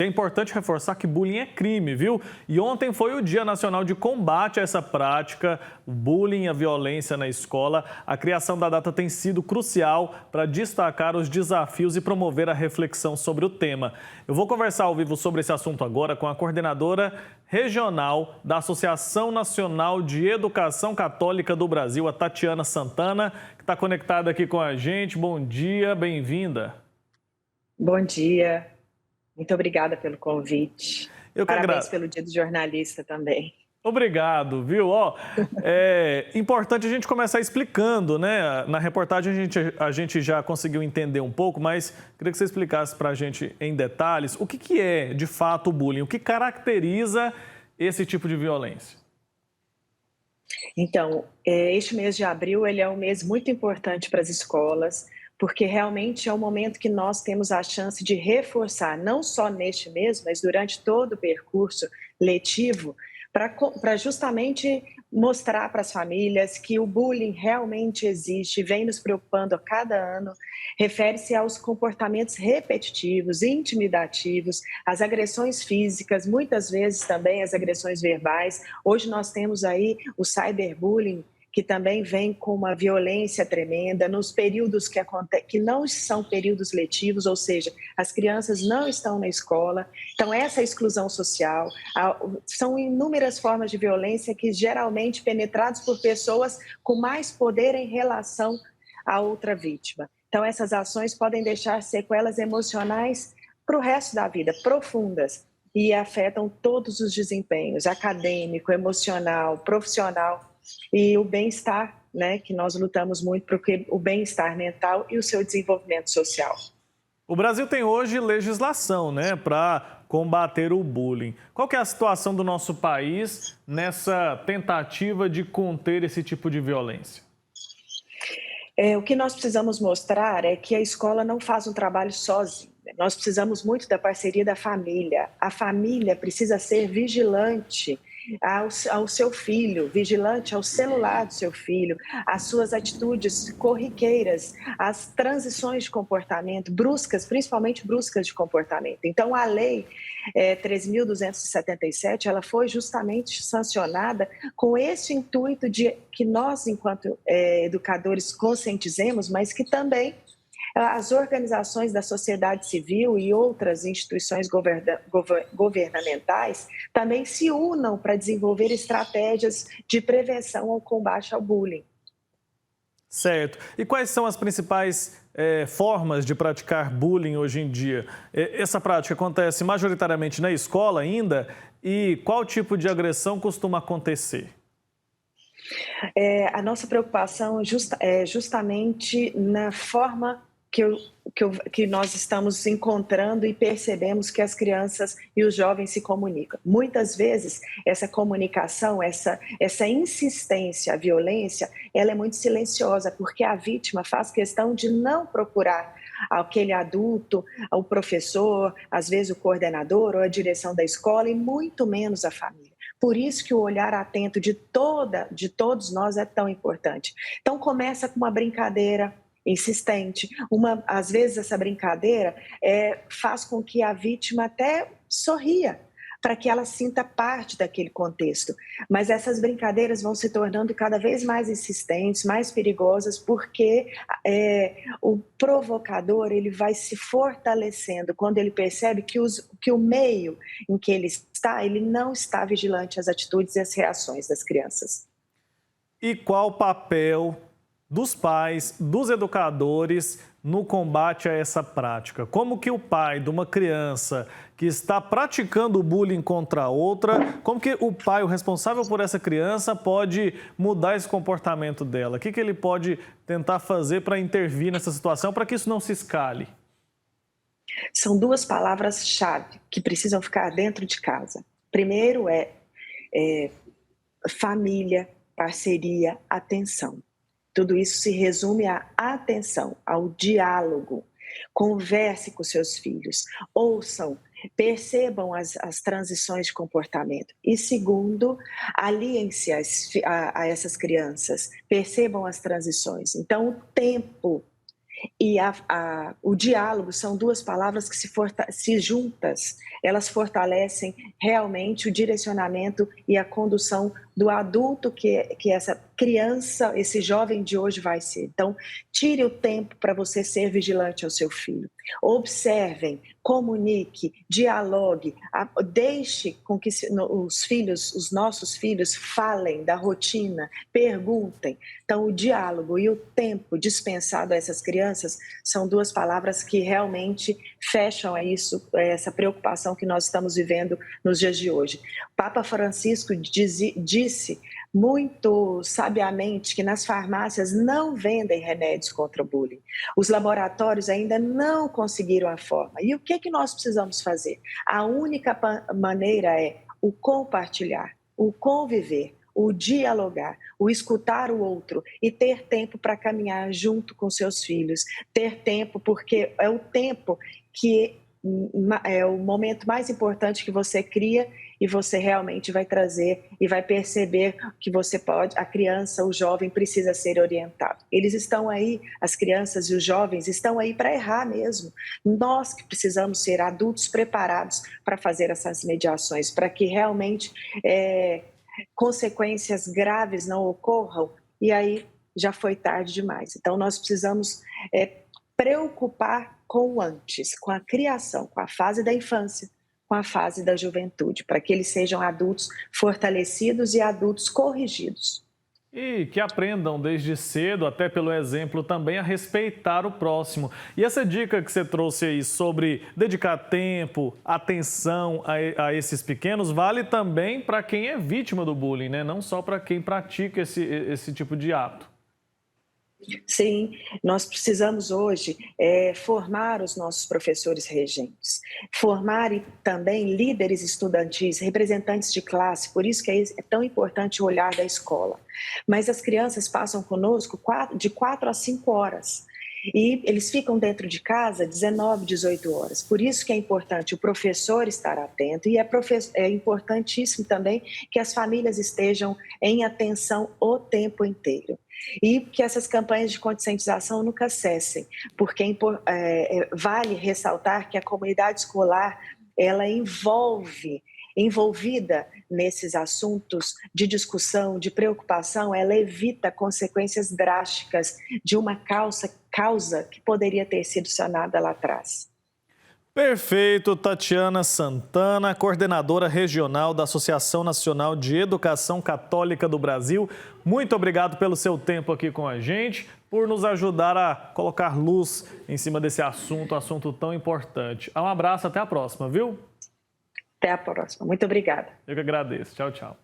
É importante reforçar que bullying é crime, viu? E ontem foi o Dia Nacional de Combate a essa prática, o bullying e a violência na escola. A criação da data tem sido crucial para destacar os desafios e promover a reflexão sobre o tema. Eu vou conversar ao vivo sobre esse assunto agora com a coordenadora regional da Associação Nacional de Educação Católica do Brasil, a Tatiana Santana, que está conectada aqui com a gente. Bom dia, bem-vinda. Bom dia. Muito obrigada pelo convite. Eu que Parabéns agradeço. pelo Dia do Jornalista também. Obrigado, viu? É importante a gente começar explicando, né? Na reportagem a gente já conseguiu entender um pouco, mas queria que você explicasse para a gente em detalhes o que é, de fato, o bullying, o que caracteriza esse tipo de violência. Então, este mês de abril ele é um mês muito importante para as escolas, porque realmente é um momento que nós temos a chance de reforçar, não só neste mês, mas durante todo o percurso letivo, para justamente mostrar para as famílias que o bullying realmente existe, vem nos preocupando a cada ano, refere-se aos comportamentos repetitivos, intimidativos, às agressões físicas, muitas vezes também as agressões verbais. Hoje nós temos aí o cyberbullying, que também vem com uma violência tremenda nos períodos que não são períodos letivos, ou seja, as crianças não estão na escola. Então, essa exclusão social, são inúmeras formas de violência que geralmente penetradas por pessoas com mais poder em relação à outra vítima. Então, essas ações podem deixar sequelas emocionais para o resto da vida, profundas, e afetam todos os desempenhos, acadêmico, emocional, profissional, e o bem-estar, né, que nós lutamos muito porque o bem-estar mental e o seu desenvolvimento social. O Brasil tem hoje legislação, né, para combater o bullying. Qual que é a situação do nosso país nessa tentativa de conter esse tipo de violência? O que nós precisamos mostrar é que a escola não faz um trabalho sozinha. Nós precisamos muito da parceria da família. A família precisa ser vigilante ao seu filho, vigilante ao celular do seu filho, às suas atitudes corriqueiras, às transições de comportamento, bruscas, principalmente bruscas de comportamento. Então, a lei 13.277, ela foi justamente sancionada com esse intuito de que nós, enquanto educadores, conscientizemos, mas que também as organizações da sociedade civil e outras instituições governamentais também se unam para desenvolver estratégias de prevenção ao combate ao bullying. Certo. E quais são as principais formas de praticar bullying hoje em dia? Essa prática acontece majoritariamente na escola ainda? E qual tipo de agressão costuma acontecer? A nossa preocupação é justamente na forma que nós estamos encontrando e percebemos que as crianças e os jovens se comunicam. Muitas vezes, essa comunicação, essa insistência à violência, ela é muito silenciosa, porque a vítima faz questão de não procurar aquele adulto, o professor, às vezes o coordenador ou a direção da escola, e muito menos a família. Por isso que o olhar atento de todos nós é tão importante. Então, começa com uma brincadeira insistente. Às vezes essa brincadeira faz com que a vítima até sorria, para que ela sinta parte daquele contexto. Mas essas brincadeiras vão se tornando cada vez mais insistentes, mais perigosas, porque o provocador ele vai se fortalecendo quando ele percebe que o meio em que ele não está vigilante às atitudes e às reações das crianças. E qual o papel dos pais, dos educadores no combate a essa prática? Como que o pai de uma criança que está praticando bullying contra outra, como que o pai, o responsável por essa criança, pode mudar esse comportamento dela? O que ele pode tentar fazer para intervir nessa situação, para que isso não se escale? São duas palavras-chave que precisam ficar dentro de casa. Primeiro família, parceria, atenção. Tudo isso se resume à atenção, ao diálogo. Converse com seus filhos, ouçam, percebam as transições de comportamento. E segundo, aliem-se a essas crianças, percebam as transições. Então, o tempo E o diálogo são duas palavras que se juntas, elas fortalecem realmente o direcionamento e a condução do adulto que essa criança, esse jovem de hoje vai ser. Então, tire o tempo para você ser vigilante ao seu filho. Observem, comunique, dialogue, deixe com que os nossos filhos falem da rotina, perguntem. Então, o diálogo e o tempo dispensado a essas crianças são duas palavras que realmente fecham essa preocupação que nós estamos vivendo nos dias de hoje. O Papa Francisco disse muito sabiamente que nas farmácias não vendem remédios contra o bullying. Os laboratórios ainda não conseguiram a forma. E o que nós precisamos fazer? A única maneira é o compartilhar, o conviver, o dialogar, o escutar o outro e ter tempo para caminhar junto com seus filhos. Ter tempo, porque é o tempo que é o momento mais importante que você cria e você realmente vai trazer e vai perceber que você pode, a criança, o jovem precisa ser orientado. Eles estão aí, as crianças e os jovens estão aí para errar mesmo. Nós que precisamos ser adultos preparados para fazer essas mediações, para que realmente consequências graves não ocorram e aí já foi tarde demais. Então nós precisamos preocupar com o antes, com a criação, com a fase da infância, com a fase da juventude, para que eles sejam adultos fortalecidos e adultos corrigidos. E que aprendam desde cedo, até pelo exemplo, também a respeitar o próximo. E essa dica que você trouxe aí sobre dedicar tempo, atenção a esses pequenos, vale também para quem é vítima do bullying, né? Não só para quem pratica esse tipo de ato. Sim, nós precisamos hoje formar os nossos professores regentes, formar e também líderes estudantis, representantes de classe, por isso que é tão importante o olhar da escola. Mas as crianças passam conosco de 4 a 5 horas e eles ficam dentro de casa 19, 18 horas. Por isso que é importante o professor estar atento e é importantíssimo também que as famílias estejam em atenção o tempo inteiro. E que essas campanhas de conscientização nunca cessem, porque vale ressaltar que a comunidade escolar ela envolvida nesses assuntos de discussão, de preocupação, ela evita consequências drásticas de uma causa que poderia ter sido sanada lá atrás. Perfeito, Tatiana Santana, coordenadora regional da Associação Nacional de Educação Católica do Brasil. Muito obrigado pelo seu tempo aqui com a gente, por nos ajudar a colocar luz em cima desse assunto tão importante. Um abraço, até a próxima, viu? Até a próxima. Muito obrigada. Eu que agradeço. Tchau, tchau.